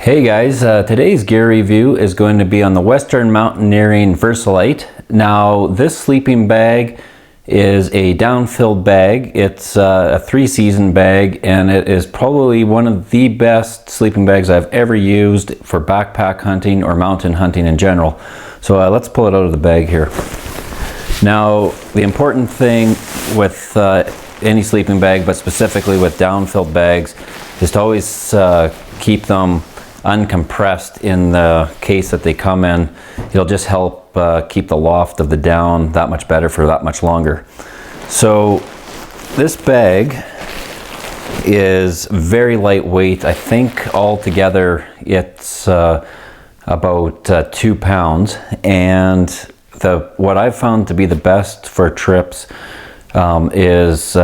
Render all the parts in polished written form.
Hey guys, today's gear review is going to be on the Western Mountaineering Versalite. Now this sleeping bag is a down-filled bag. It's a 3-season bag, and it is probably one of the best sleeping bags I've ever used for backpack hunting or mountain hunting in general. So let's pull it out of the bag here. Now the important thing with any sleeping bag, but specifically with down-filled bags, is to always keep them uncompressed in the case that they come in. It'll just help keep the loft of the down that much better for that much longer. So this bag is very lightweight. I think altogether it's about 2 pounds, and what I've found to be the best for trips is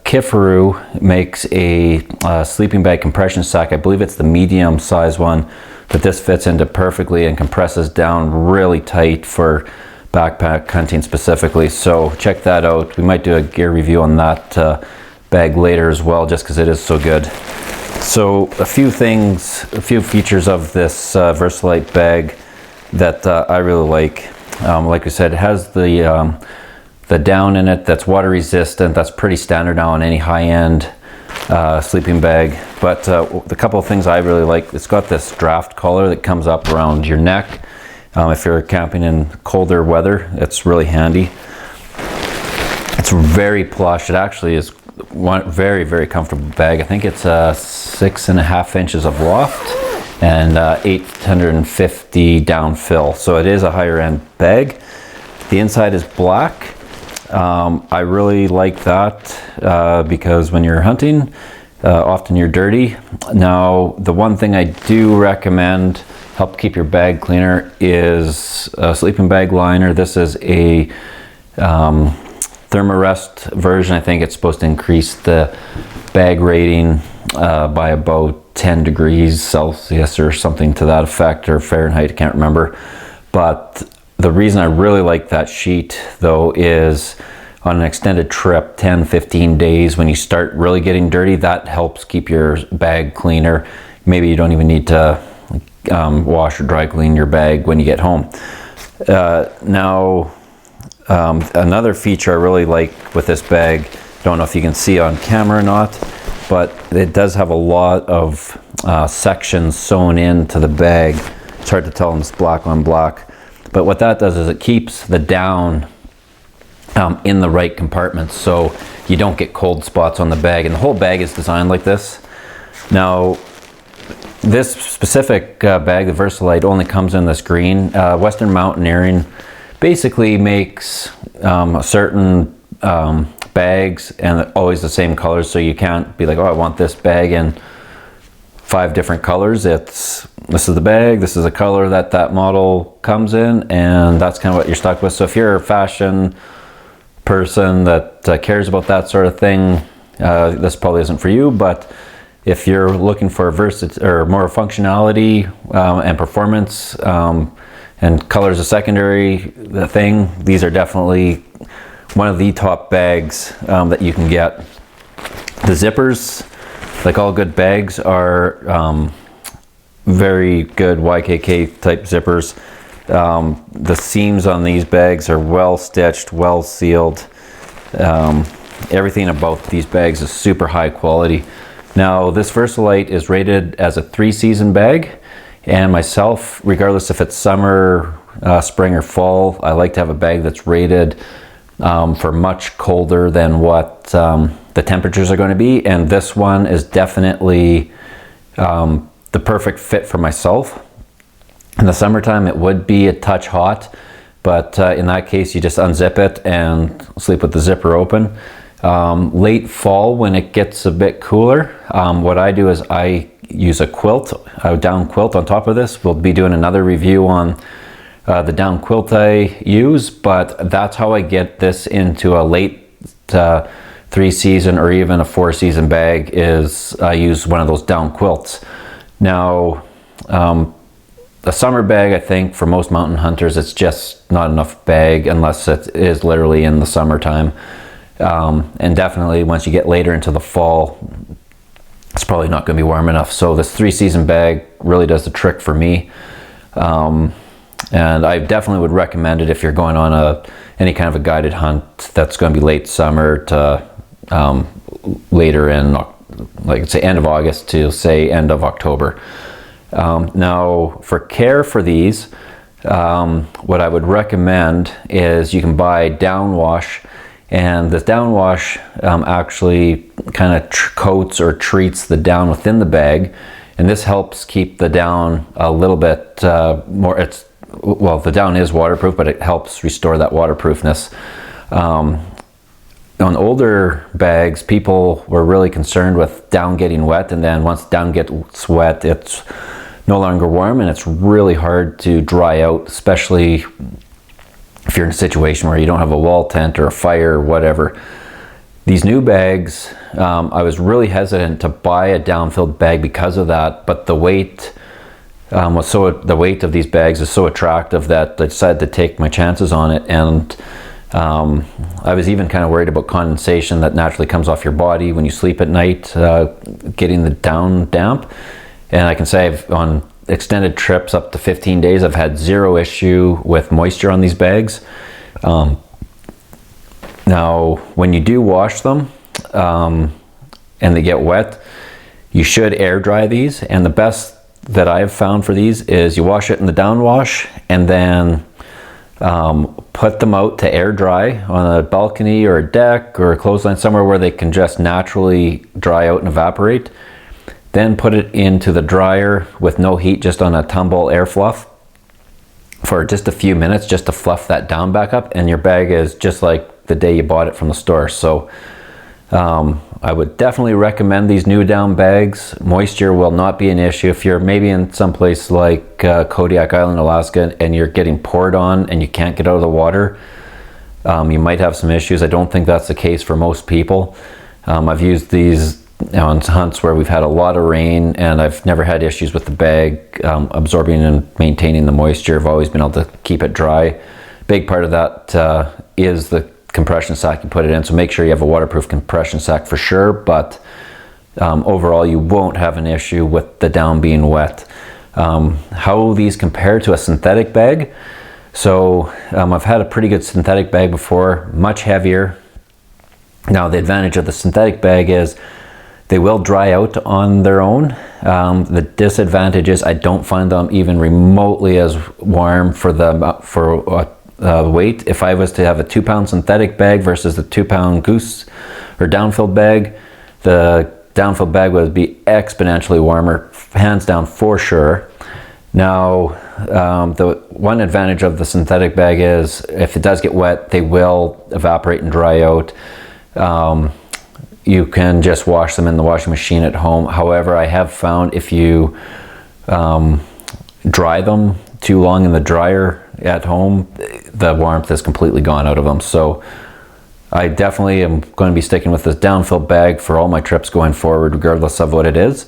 Kifaru makes a sleeping bag compression sack. I believe it's the medium size one that this fits into perfectly and compresses down really tight for backpack hunting specifically. So check that out. We might do a gear review on that bag later as well, just because it is so good. So a few features of this Versalite bag that I really like. Like we said, it has the down in it that's water resistant. That's pretty standard now on any high-end sleeping bag. But the couple of things I really like, it's got this draft collar that comes up around your neck. If you're camping in colder weather, it's really handy. It's very plush. It actually is one very, very comfortable bag. I think it's 6.5 inches of loft and 850 down fill. So it is a higher end bag. The inside is black. I really like that because when you're hunting, often you're dirty. Now, the one thing I do recommend, help keep your bag cleaner, is a sleeping bag liner. This is a Therm-a-Rest version. I think it's supposed to increase the bag rating by about 10 degrees Celsius or something to that effect, or Fahrenheit, I can't remember. But the reason I really like that sheet, though, is on an extended trip, 10-15 days, when you start really getting dirty, that helps keep your bag cleaner. Maybe you don't even need to wash or dry clean your bag when you get home. Now, another feature I really like with this bag, don't know if you can see on camera or not, but it does have a lot of sections sewn into the bag. It's hard to tell in this black on black. But what that does is it keeps the down in the right compartments, so you don't get cold spots on the bag. And the whole bag is designed like this. Now, this specific bag, the Versalite, only comes in this green. Western Mountaineering basically makes certain bags, and always the same colors, so you can't be like, oh, I want this bag in 5 different colors. This is the bag, this is the color that model comes in, and that's kind of what you're stuck with. So if you're a fashion person that cares about that sort of thing, this probably isn't for you. But if you're looking for more functionality and performance, and color is a secondary thing, these are definitely one of the top bags that you can get. The zippers, like all good bags, are very good YKK type zippers. The seams on these bags are well stitched, well sealed. Everything about these bags is super high quality. Now, this Versalite is rated as a 3-season bag, and myself, regardless if it's summer, spring, or fall, I like to have a bag that's rated for much colder than what the temperatures are going to be, and this one is definitely the perfect fit for myself. In the summertime, it would be a touch hot, but in that case, you just unzip it and sleep with the zipper open. Late fall, when it gets a bit cooler, what I do is I use a quilt, a down quilt on top of this. We'll be doing another review on the down quilt I use, but that's how I get this into a late 3-season or even a 4-season bag, is I use one of those down quilts. Now, a summer bag, I think for most mountain hunters, it's just not enough bag unless it is literally in the summertime. And definitely once you get later into the fall, it's probably not going to be warm enough. So this 3-season bag really does the trick for me. And I definitely would recommend it if you're going on any kind of a guided hunt that's going to be late summer to later in, like say end of August to say end of October. Now for care for these, what I would recommend is you can buy down wash, and this down wash actually kind of coats or treats the down within the bag, and this helps keep the down a little bit more. Well, the down is waterproof, but it helps restore that waterproofness. On older bags, people were really concerned with down getting wet, and then once down gets wet, it's no longer warm, and it's really hard to dry out, especially if you're in a situation where you don't have a wall tent or a fire or whatever. These new bags, I was really hesitant to buy a down-filled bag because of that, but the weight the weight of these bags is so attractive that I decided to take my chances on it. And I was even kind of worried about condensation that naturally comes off your body when you sleep at night, getting the down damp. And I can say on extended trips up to 15 days, I've had zero issue with moisture on these bags. Now, when you do wash them and they get wet, you should air dry these. And the best that I've found for these is you wash it in the down wash and then put them out to air dry on a balcony or a deck or a clothesline, somewhere where they can just naturally dry out and evaporate. Then put it into the dryer with no heat, just on a tumble air fluff for just a few minutes, just to fluff that down back up, and your bag is just like the day you bought it from the store. So I would definitely recommend these new down bags. Moisture will not be an issue. If you're maybe in some place like Kodiak Island, Alaska, and you're getting poured on and you can't get out of the water, you might have some issues. I don't think that's the case for most people. I've used these on hunts where we've had a lot of rain, and I've never had issues with the bag absorbing and maintaining the moisture. I've always been able to keep it dry. Big part of that is the compression sack you put it in, so make sure you have a waterproof compression sack for sure, but overall you won't have an issue with the down being wet. How these compare to a synthetic bag, so I've had a pretty good synthetic bag before, much heavier. Now the advantage of the synthetic bag is they will dry out on their own. The disadvantage is I don't find them even remotely as warm for weight. If I was to have a 2-pound synthetic bag versus the 2-pound goose or downfilled bag, the downfilled bag would be exponentially warmer, hands down for sure. Now, the one advantage of the synthetic bag is if it does get wet, they will evaporate and dry out. You can just wash them in the washing machine at home. However, I have found if you dry them too long in the dryer at home, the warmth is completely gone out of them. So I definitely am going to be sticking with this downfilled bag for all my trips going forward, regardless of what it is.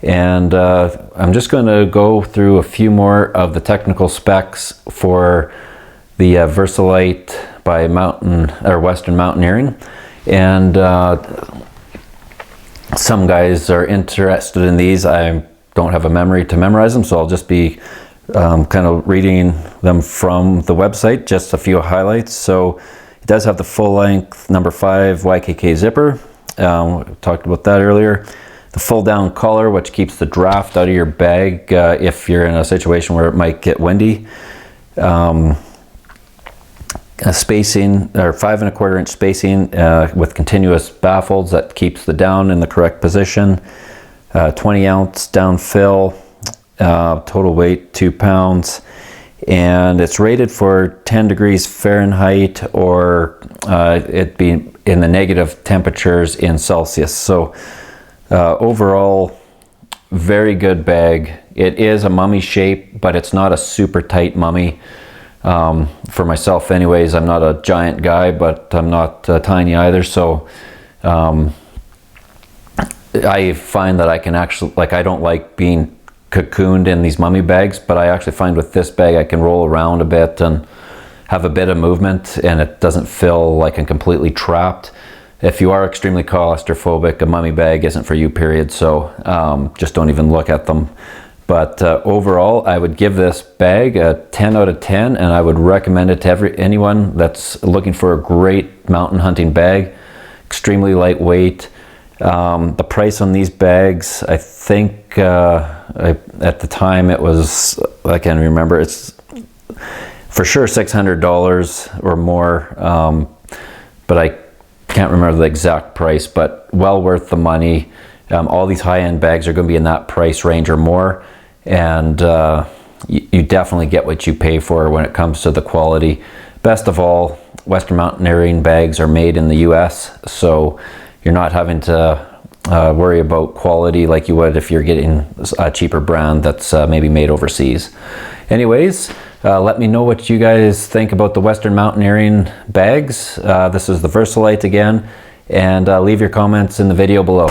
And I'm just going to go through a few more of the technical specs for the Versalite by Western Mountaineering. And some guys are interested in these. I don't have a memory to memorize them, so I'll just be kind of reading them from the website, just a few highlights. So it does have the full length number 5 YKK zipper. We talked about that earlier. The full down collar, which keeps the draft out of your bag if you're in a situation where it might get windy. A spacing, or 5 1/4 inch spacing with continuous baffles that keeps the down in the correct position. 20 ounce down fill. Total weight 2 pounds, and it's rated for 10 degrees Fahrenheit, or it be in the negative temperatures in Celsius. So overall, very good bag. It is a mummy shape, but it's not a super tight mummy. For myself anyways, I'm not a giant guy, but I'm not tiny either, so I find that I can actually, I don't like being cocooned in these mummy bags, but I actually find with this bag I can roll around a bit and have a bit of movement, and it doesn't feel like I'm completely trapped. if you are extremely claustrophobic, a mummy bag isn't for you, period. So just don't even look at them. But overall, I would give this bag a 10 out of 10, and I would recommend it to anyone that's looking for a great mountain hunting bag. Extremely lightweight. The price on these bags, I think at the time it was, I can't remember, it's for sure $600 or more, but I can't remember the exact price, but well worth the money. All these high-end bags are going to be in that price range or more, and you definitely get what you pay for when it comes to the quality. Best of all, Western Mountaineering bags are made in the US, so you're not having to worry about quality like you would if you're getting a cheaper brand that's maybe made overseas. Anyways, let me know what you guys think about the Western Mountaineering bags. This is the Versalite again, and leave your comments in the video below.